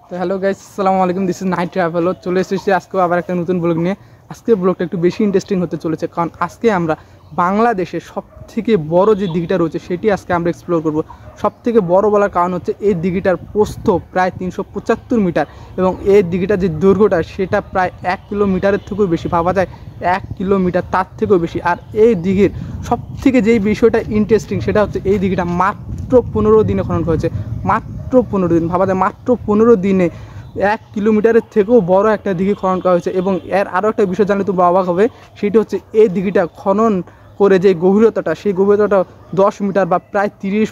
তো hello guys, আসসালামু আলাইকুম। This is night traveller. চলে এসেছি আজকেও আবার একটা নতুন ব্লগ নিয়ে। আজকের ব্লগটা একটু বেশি ইন্টারেস্টিং হতে চলেছে, কারণ আজকে আমরা বাংলাদেশের সবথেকে বড় যে দিঘিটা রয়েছে সেটি আজকে আমরা এক্সপ্লোর করব। সবথেকে বড় বলার কারণ হচ্ছে এই দিঘিটার প্রস্থ প্রায় 375 মিটার এবং এই দিঘিটার যে দৈর্ঘ্যটা সেটা প্রায় 1 কিলোমিটারের থেকেও বেশি। ভাবা যায় 1 কিলোমিটার, তার থেকেও বেশি। আর এই দিঘির সবথেকে যেই বিষয়টা ইন্টারেস্টিং সেটা হচ্ছে এই দিঘিটা মাত্র 15 দিনে খনন করেছে। মাত্র 15 দিন, ভাবা যায় মাত্র 15 দিনে 1 কিলোমিটারের থেকেও বড় একটা দিঘি খনন করা হয়েছে। এবং এর আরও একটা বিষয় জানলে তো অবাক হবে, সেটি হচ্ছে এই দিঘিটা খনন করে যে গভীরতাটা, সেই গভীরতাটা 10 মিটার বা প্রায় 30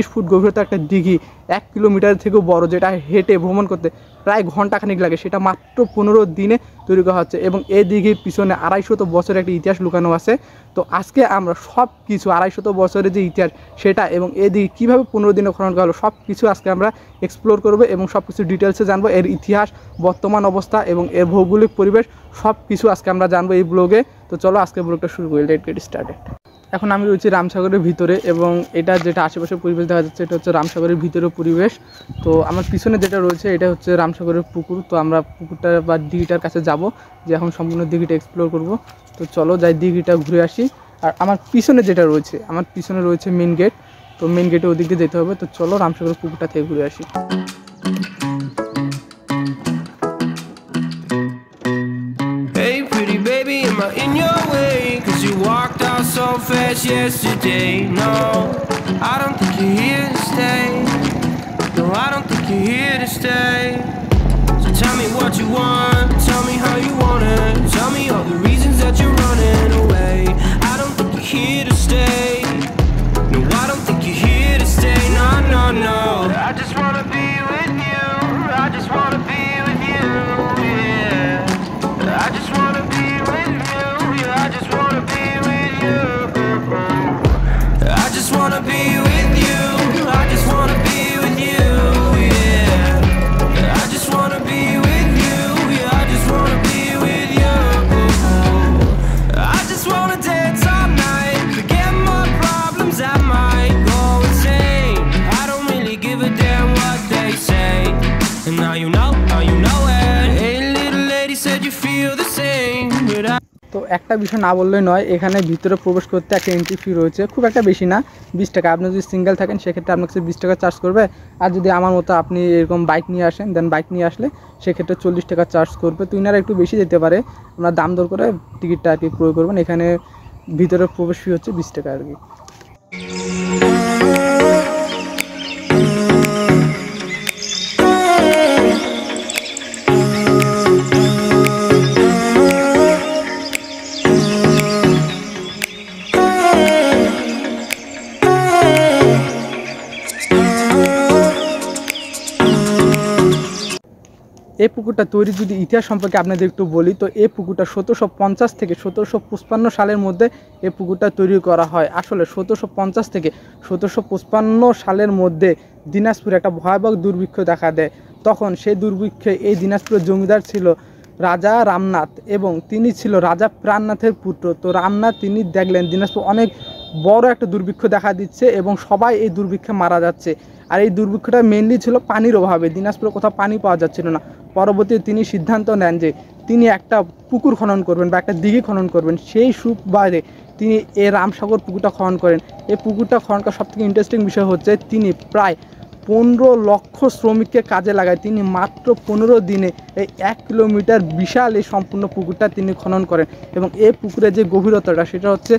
ফুট গভীরতা একটা দিঘি 1 কিলোমিটারের থেকেও বড়, যেটা হেঁটে ভ্রমণ করতে প্রায় ঘন্টাখানিক লাগে, সেটা মাত্র 15 দিনে তৈরি করা হচ্ছে। এবং এই দিঘির পিছনে 250 বছরের একটা ইতিহাস লুকানো আছে। তো আজকে আমরা সব কিছু 250 বছরের যে ইতিহাস সেটা এবং এই দিঘি কীভাবে 15 দিনে খনন করা হলো সব কিছু আজকে আমরা এক্সপ্লোর করবো এবং সব কিছু ডিটেলসে জানবো। এর ইতিহাস, বর্তমান অবস্থা এবং এর ভৌগোলিক পরিবেশ সব কিছু আজকে আমরা জানবো এই ব্লগে। তো চলো আজকে ব্লগটা শুরু করি। Late get started. এখন আমি রয়েছি রামসাগরের ভিতরে এবং এটা যেটা আশেপাশে পরিবেশ দেখা যাচ্ছে এটা হচ্ছে রামসাগরের ভিতরের পরিবেশ। তো আমার পিছনে যেটা রয়েছে এটা হচ্ছে রামসাগরের পুকুর। তো আমরা পুকুরটা বা দিঘিটার কাছে যাব, যে এখন সম্পূর্ণ দিঘিটা এক্সপ্লোর করব। তো চলো যাই দিঘিটা ঘুরে আসি। আর আমার পিছনে যেটা রয়েছে, আমার পিছনে রয়েছে মেন গেট। তো মেন গেটে ওদিক দিয়ে যেতে হবে। তো চলো রামসাগরের পুকুরটা থেকে ঘুরে আসি। So fast yesterday. No, I don't think you're here to stay. No, I don't think you're here to stay. So tell me what you want, tell me how you want it, tell me all the reasons that you're running away. I don't think you're here to stay. No, I don't think you're here to stay. No, no, no. I just wanna be with you. I just wanna be with you. Yeah, I just wanna be with you. Yeah, I just wanna be with you. I just wanna be with you. I just wanna be with you. Yeah, I just wanna be with you. Yeah, I just wanna be with you. I just wanna dance all night, forget my problems, I might go insane. I don't really give a damn what they say. And now you know it. Hey little lady said you feel the same, but I তো একটা বিষয় না বললেই নয়, এখানে ভিতরে প্রবেশ করতে একটা এন্ট্রি ফি রয়েছে, খুব একটা বেশি না, 20 টাকা। আপনি যদি সিঙ্গেল থাকেন সেক্ষেত্রে আপনার কাছে 20 টাকা চার্জ করবে। আর যদি আমার মতো আপনি এরকম বাইক নিয়ে আসেন, দেন বাইক নিয়ে আসলে সেক্ষেত্রে 40 টাকা চার্জ করবে। তো ইনারা একটু বেশি যেতে পারে, আমরা দাম দর করে টিকিটটা আর কি ক্রয় করবেন। এখানে ভিতরে প্রবেশ ফি হচ্ছে 20 টাকা আর কি। এই পুকুরটা তৈরির যদি ইতিহাস সম্পর্কে আপনাদের একটু বলি, তো এই পুকুরটা 1750 থেকে 1755 সালের মধ্যে এই পুকুরটা তৈরি করা হয়। আসলে 1750 থেকে 1755 সালের মধ্যে দিনাজপুরে একটা ভয়াবহ দুর্ভিক্ষ দেখা দেয়। তখন সেই দুর্ভিক্ষে এই দিনাজপুরের জমিদার ছিল রাজা রামনাথ এবং তিনি ছিল রাজা প্রাণনাথের পুত্র। তো রামনাথ তিনি দেখলেন দিনাজপুর অনেক বড় একটা দুর্ভিক্ষ দেখা দিচ্ছে এবং সবাই এই দুর্ভিক্ষে মারা যাচ্ছে। আর এই দুর্ভিক্ষটা মেনলি ছিল পানির অভাবে, দিনাজপুরে কোথাও পানি পাওয়া যাচ্ছিল না। পরবর্তীতে তিনি সিদ্ধান্ত নেন যে তিনি একটা পুকুর খনন করবেন বা একটা দিঘি খনন করবেন। সেই সুবাদে তিনি এই রামসাগর পুকুরটা খনন করেন। এই পুকুরটা খনন করার সবথেকে ইন্টারেস্টিং বিষয় হচ্ছে তিনি প্রায় 15 লক্ষ শ্রমিককে কাজে লাগায়। তিনি মাত্র 15 দিনে এই 1 কিলোমিটার বিশাল এই সম্পূর্ণ পুকুরটা তিনি খনন করেন। এবং এই পুকুরের যে গভীরতাটা সেটা হচ্ছে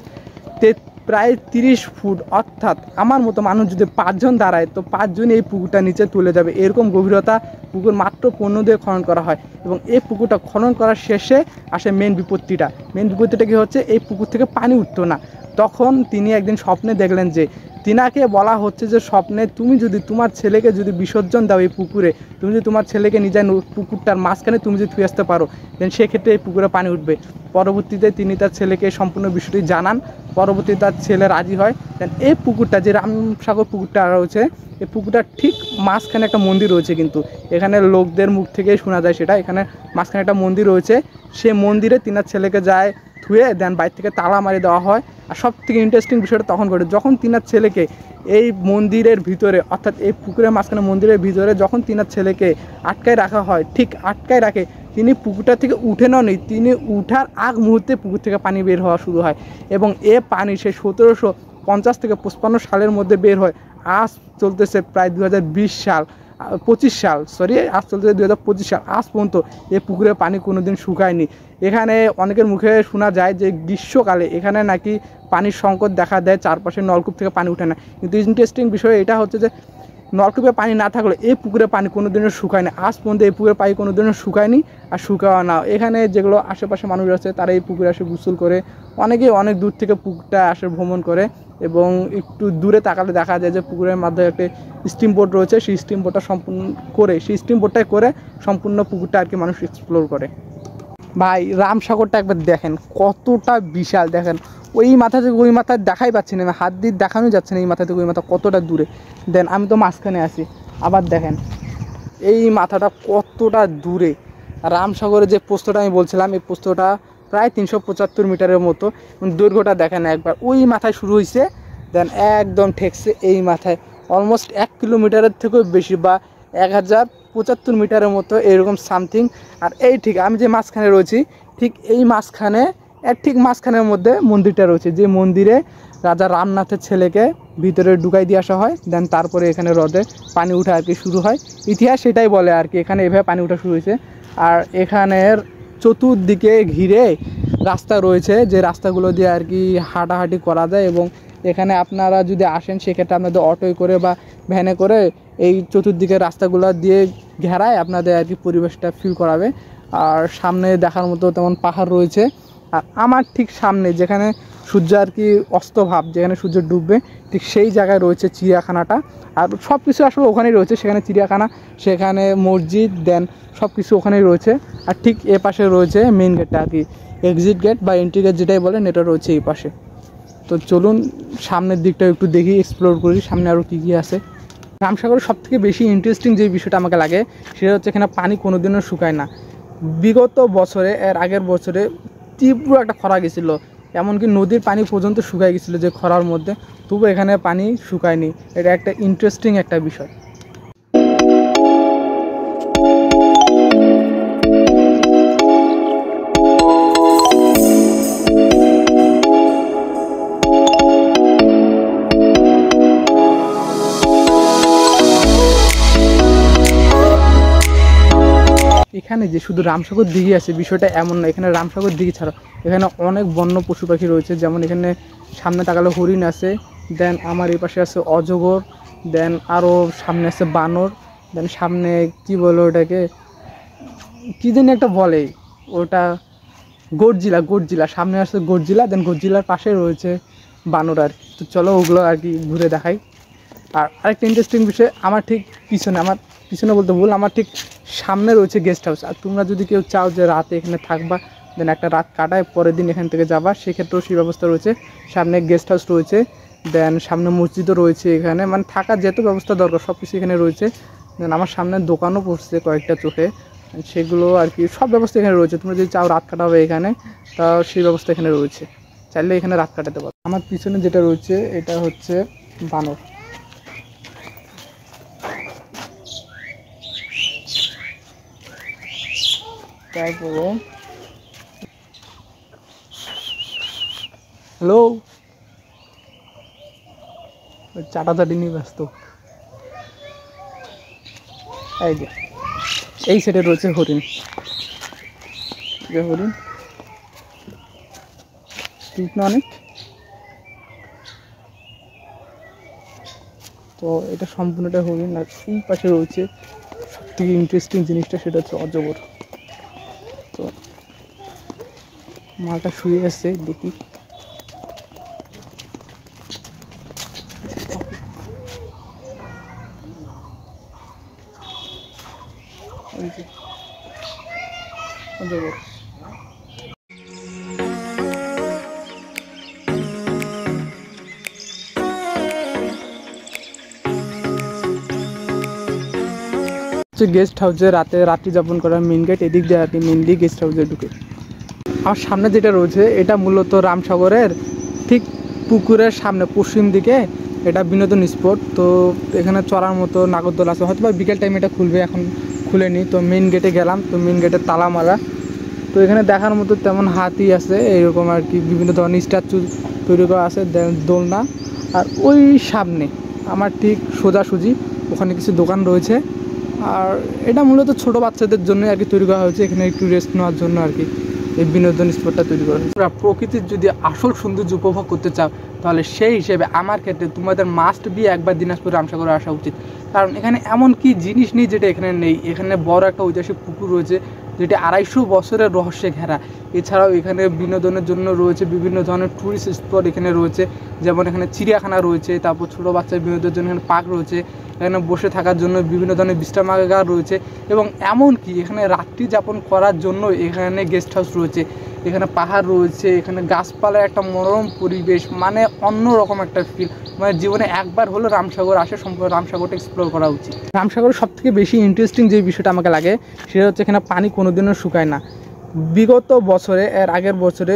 প্রায় 30 ফুট, অর্থাৎ আমার মতো মানুষ যদি 5 জন দাঁড়ায় তো 5 জন এই পুকুরটা নিচে তুলে যাবে, এরকম গভীরতা পুকুর মাত্র 15 দিয়ে খনন করা হয়। এবং এই পুকুরটা খনন করার শেষে আসে মেন বিপত্তিটা কী হচ্ছে, এই পুকুর থেকে পানি উঠতো না। তখন তিনি একদিন স্বপ্নে দেখলেন যে তিনাকে বলা হচ্ছে যে স্বপ্নে তুমি যদি তোমার ছেলেকে যদি বিসর্জন দাও এই পুকুরে, তুমি যদি তোমার ছেলেকে নিজে পুকুরটার মাঝখানে তুমি যদি থুয়ে আসতে পারো, দেন সেক্ষেত্রে এই পুকুরে পানি উঠবে। পরবর্তীতে তিনি তার ছেলেকে সম্পূর্ণ বিষয়টি জানান। পরবর্তীতে তার ছেলে রাজি হয়। দেন এই পুকুরটা যে রামসাগর পুকুরটা রয়েছে, এই পুকুরটার ঠিক মাঝখানে একটা মন্দির রয়েছে, কিন্তু এখানে লোকদের মুখ থেকেই শোনা যায় সেটা। এখানে মাঝখানে একটা মন্দির রয়েছে, সে মন্দিরে তিনার ছেলেকে যায় ধুয়ে দেন বাইরে থেকে তালা মারি দেওয়া হয়। আর সব থেকে ইন্টারেস্টিং বিষয়টা তখন ঘটে যখন তিনার ছেলেকে এই মন্দিরের ভিতরে, অর্থাৎ এই পুকুরের মাঝখানে মন্দিরের ভিতরে যখন তিনার ছেলেকে আটকায় রাখা হয়, ঠিক আটকায় রাখে, তিনি পুকুরটা থেকে উঠে নেই, তিনি উঠার আগ মুহূর্তে পুকুর থেকে পানি বের হওয়া শুরু হয় এবং এ পানি সেই 1750 থেকে 55 সালের মধ্যে বের হয়। আজ চলতেছে প্রায় 2025 সাল, আজ চলতেছে 2025 সাল, আজ পর্যন্ত এই পুকুরের পানি কোনোদিন শুকায়নি। এখানে অনেকের মুখে শোনা যায় যে গ্রীষ্মকালে এখানে নাকি পানির সংকট দেখা দেয়, চারপাশে নলকূপ থেকে পানি উঠে না। কিন্তু ইন্টারেস্টিং বিষয় এটা হচ্ছে যে নলকূপে পানি না থাকলে এই পুকুরে পানি কোনোদিনও শুকায় না, আজ পর্যন্ত এই পুকুরের পানি কোনোদিনও শুকায়নি আর শুকাওয়া না। এখানে যেগুলো আশেপাশে মানুষ আছে তারা এই পুকুরে আসে গোসল করে, অনেকেই অনেক দূর থেকে পুকুরটা আসে ভ্রমণ করে এবং একটু দূরে তাকালে দেখা যায় যে পুকুরের মাধ্যমে একটা স্টিম বোট রয়েছে, সেই স্টিম বোটটা সম্পূর্ণ পুকুরটা আর কি মানুষ এক্সপ্লোর করে। ভাই রামসাগরটা একবার দেখেন কতটা বিশাল, দেখেন ওই মাথা থেকে ওই মাথা দেখাই পাচ্ছি না, হাত দিয়ে দেখানো যাচ্ছে না এই মাথা থেকে ওই মাথা কতটা দূরে। দেন আমি তো মাঝখানে আছি, আবার দেখেন এই মাথাটা কতটা দূরে। রামসাগরের যে প্রস্থটা আমি বলছিলাম, এই প্রস্থটা প্রায় 375 মিটারের মতো, দৈর্ঘ্যটা দেখেন একবার, ওই মাথায় শুরু হয়েছে, দেন একদম ঠেকছে এই মাথায় অলমোস্ট 1 কিলোমিটারের থেকেও বেশি বা 1075 মিটারের মতো এরকম সামথিং। আর এই ঠিক আমি যে মাঝখানে রয়েছি, ঠিক এই মাঝখানে ঠিক মাঝখানের মধ্যে মন্দিরটা রয়েছে, যে মন্দিরে রাজা রামনাথের ছেলেকে ভিতরে ঢুকাই দিয়ে আসা হয়, দেন তারপরে এখানে হ্রদে পানি উঠা আর কি শুরু হয়। ইতিহাস সেটাই বলে আর কি, এখানে এভাবে পানি উঠা শুরু হয়েছে। আর এখানের চতুর্দিকে ঘিরে রাস্তা রয়েছে, যে রাস্তাগুলো দিয়ে আর কি হাঁটাহাঁটি করা যায় এবং এখানে আপনারা যদি আসেন সেক্ষেত্রে আপনাদের অটোয় করে বা ভ্যানে করে এই চতুর্দিকে রাস্তাগুলো দিয়ে ঘেরায় আপনাদের আর কি পরিবেশটা ফিল করাবে। আর সামনে দেখার মতো তেমন পাহাড় রয়েছে। আর আমার ঠিক সামনে যেখানে সূর্য আর কি অস্তভাব, যেখানে সূর্য ডুববে, ঠিক সেই জায়গায় রয়েছে চিড়িয়াখানাটা। আর সব কিছু আসলে ওখানেই রয়েছে, সেখানে চিড়িয়াখানা, সেখানে মসজিদ, দেন সব কিছু ওখানেই রয়েছে। আর ঠিক এ পাশে রয়েছে মেইন গেটটা আর কি, এক্সিট গেট বা এন্ট্রি গেট যেটাই বলেন, এটা রয়েছে এই পাশে। তো চলুন সামনের দিকটা একটু দেখি, এক্সপ্লোর করি সামনে আরও কী কী আছে। রামসাগরের সবথেকে বেশি ইন্টারেস্টিং যে বিষয়টা আমাকে লাগে সেটা হচ্ছে এখানে পানি কোনোদিনও শুকায় না। বিগত বছরে, এর আগের বছরে তীব্র একটা খরা গেছিলো, এমনকি নদীর পানি পর্যন্ত শুকায় গেছিলো যে খরার মধ্যে, তবু এখানে পানি শুকায়নি। এটা একটা ইন্টারেস্টিং একটা বিষয়। এখানে যে শুধু রামসাগর দিঘি আছে বিষয়টা এমন না, এখানে রামসাগর দিঘি ছাড়া এখানে অনেক বন্য পশু পাখি রয়েছে। যেমন এখানে সামনে তাকালে হরিণ আছে, দেন আমার এই পাশে আছে অজগর, দেন আরও সামনে আছে বানর, দেন সামনে কি বলে ওটাকে, কী জানি একটা বলে ওটা, গর্জিলা, সামনে আসছে গর্জিলা, দেন গর্জিলার পাশে রয়েছে বানর আর কি। তো চলো ওগুলো আর কি ঘুরে দেখাই। আর আরেকটা ইন্টারেস্টিং বিষয়, আমার ঠিক পিছনে বলতে ভুল, আমার ঠিক সামনে রয়েছে গেস্ট হাউস। আর তোমরা যদি কেউ চাও যে রাতে এখানে থাকবা, দেন একটা রাত কাটায় পরের দিন এখান থেকে যাবা, সেক্ষেত্রেও সেই ব্যবস্থা রয়েছে। সামনে গেস্ট হাউস রয়েছে, দেন সামনে মসজিদও রয়েছে, এখানে মানে থাকার যেহেতু ব্যবস্থা দরকার সব কিছু এখানে রয়েছে। দেন আমার সামনে দোকানও পড়ছে কয়েকটা চোখে, সেগুলো আর কি সব ব্যবস্থা এখানে রয়েছে। তোমরা যদি চাও রাত কাটাবে এখানে, তা সেই ব্যবস্থা এখানে রয়েছে, চাইলে এখানে রাত কাটাতে পারো। আমার পিছনে যেটা রয়েছে এটা হচ্ছে বানর। তারপরে হ্যালো, চাটাচাটি নিয়ে ব্যস্ত। এই যে এই সাইডে রয়েছে হরিণ, হরিণ অনেক। তো এটা সম্পূর্ণটা হরিণ। আর এই পাশে রয়েছে সবথেকে ইন্টারেস্টিং জিনিসটা, সেটা হচ্ছে অজগর। তো মালটা শুয়ে আছে, দেখি অজগর। গেস্ট হাউসে রাত্রি যাপন করার মেন গেট, এদিক দিয়ে আর কি মেনলি গেস্ট হাউসে ঢুকে। আমার সামনে যেটা রয়েছে এটা মূলত রামসাগরের ঠিক পুকুরের সামনে পশ্চিম দিকে এটা বিনোদন স্পট। তো এখানে চড়ার মতো নাগরদোলা আছে, হয়তো বা বিকেল টাইমে এটা খুলবে, এখন খুলেনি। তো মেইন গেটে গেলাম, তো মেইন গেটে তালা মারা। তো এখানে দেখার মতো তেমন হাতি আছে এইরকম আর কি, বিভিন্ন ধরনের স্ট্যাচু তৈরি করা আছে, দোলনা। আর ওই সামনে আমার ঠিক সোজাসুজি ওখানে কিছু দোকান রয়েছে। আর এটা মূলত ছোটো বাচ্চাদের জন্য আর কি তৈরি করা হয়েছে, এখানে একটু রেস্ট নেওয়ার জন্য আর কি এই বিনোদন স্পটটা তৈরি করা হয়েছে। প্রকৃতির যদি আসল সৌন্দর্য উপভোগ করতে চাও তাহলে সেই হিসেবে আমার ক্ষেত্রে তোমাদের মাস্ট বি একবার দিনাজপুর রামসাগরে আসা উচিত। কারণ এখানে এমন কি জিনিস নেই যেটা এখানে নেই। এখানে বড় একটা ঐতিহাসিক পুকুর রয়েছে যেটি 250 বছরের রহস্যে ঘেরা। এছাড়াও এখানে বিনোদনের জন্য রয়েছে বিভিন্ন ধরনের ট্যুরিস্ট স্পট এখানে রয়েছে, যেমন এখানে চিড়িয়াখানা রয়েছে, তারপর ছোটো বাচ্চার বিনোদনের জন্য এখানে পার্ক রয়েছে, এখানে বসে থাকার জন্য বিভিন্ন ধরনের বিশ্রামাগার রয়েছে, এবং এমনকি এখানে রাত্রি যাপন করার জন্য এখানে গেস্ট হাউস রয়েছে, এখানে পাহাড় রয়েছে, এখানে গাছপালার একটা মনোরম পরিবেশ, মানে অন্যরকম একটা ফিল। মানে জীবনে একবার হলো রামসাগর আসে, সম্পূর্ণ রামসাগরটা এক্সপ্লোর করা উচিত। রামসাগরের সবথেকে বেশি ইন্টারেস্টিং যে বিষয়টা আমাকে লাগে সেটা হচ্ছে এখানে পানি কোনোদিনও শুকায় না। বিগত বছরে, এর আগের বছরে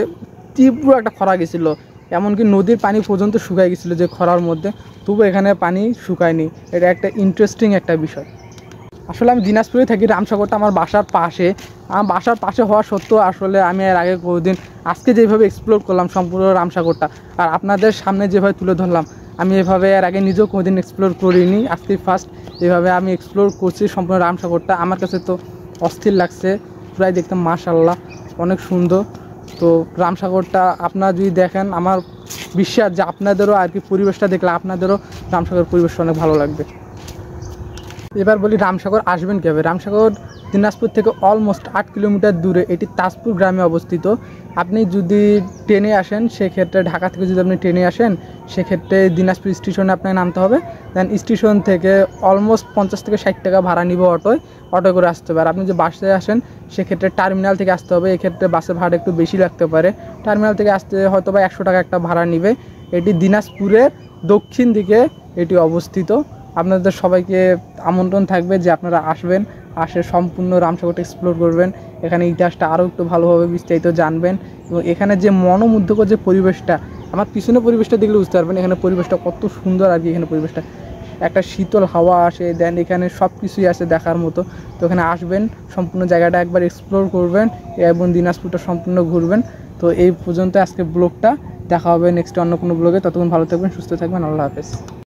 তীব্র একটা খরা গেছিলো, এমনকি নদীর পানি পর্যন্ত শুকায় গেছিলো যে খরার মধ্যে, তবু এখানে পানি শুকায়নি। এটা একটা ইন্টারেস্টিং একটা বিষয়। আসলে আমি দিনাজপুরে থাকি, রামসাগরটা আমার বাসার পাশে। আমার বাসার পাশে হওয়া সত্ত্বেও আসলে আমি এর আগে কোনোদিন, আজকে যেভাবে এক্সপ্লোর করলাম সম্পূর্ণ রামসাগরটা আর আপনাদের সামনে যেভাবে তুলে ধরলাম, আমি এভাবে এর আগে নিজেও কোনোদিন এক্সপ্লোর করিনি, আজকেই ফার্স্ট এভাবে আমি এক্সপ্লোর করছি সম্পূর্ণ রামসাগরটা। আমার কাছে তো অস্থির লাগছে, প্রায় দেখতাম মাশাআল্লাহ অনেক সুন্দর। তো রামসাগরটা আপনারা যদি দেখেন, আমার বিশ্বাস যে আপনাদেরও আর কি পরিবেশটা দেখলে আপনাদেরও রামসাগর পরিবেশটা অনেক ভালো লাগবে। এবার বলি রামসাগর আসবেন কীভাবে। রামসাগর দিনাজপুর থেকে অলমোস্ট 8 কিলোমিটার দূরে, এটি তাজপুর গ্রামে অবস্থিত। আপনি যদি ট্রেনে আসেন, সেক্ষেত্রে ঢাকা থেকে যদি আপনি ট্রেনে আসেন, সেক্ষেত্রে দিনাজপুর স্টেশনে আপনাকে নামতে হবে। দেন স্টেশন থেকে অলমোস্ট 50 থেকে 60 টাকা ভাড়া নিব অটো করে আসতে হবে। আর আপনি যে বাসে আসেন সেক্ষেত্রে টার্মিনাল থেকে আসতে হবে, এক্ষেত্রে বাসের ভাড়া একটু বেশি লাগতে পারে। টার্মিনাল থেকে আসতে হয়তো বা 100 টাকা একটা ভাড়া নিবে। এটি দিনাজপুরের দক্ষিণ দিকে এটি অবস্থিত। আপনাদের সবাইকে আমন্ত্রণ থাকবে যে আপনারা আসবেন, আসে সম্পূর্ণ রামসাগরটা এক্সপ্লোর করবেন, এখানে ইতিহাসটা আরও একটু ভালোভাবে বিস্তারিত জানবেন। এবং এখানে যে মনোমুগ্ধকর যে পরিবেশটা, আমার পিছনে পরিবেশটা দেখলে বুঝতে পারবেন এখানে পরিবেশটা কত সুন্দর আর কি। এখানে পরিবেশটা একটা শীতল হাওয়া আসে, দেন এখানে সব কিছুই আছে দেখার মতো। তো এখানে আসবেন, সম্পূর্ণ জায়গাটা একবার এক্সপ্লোর করবেন এবং দিনাজপুরটা সম্পূর্ণ ঘুরবেন। তো এই পর্যন্ত আজকে ব্লগটা, দেখা হবে নেক্সট অন্য কোনো ব্লগে। ততক্ষণ ভালো থাকবেন, সুস্থ থাকবেন, আল্লাহ হাফেজ।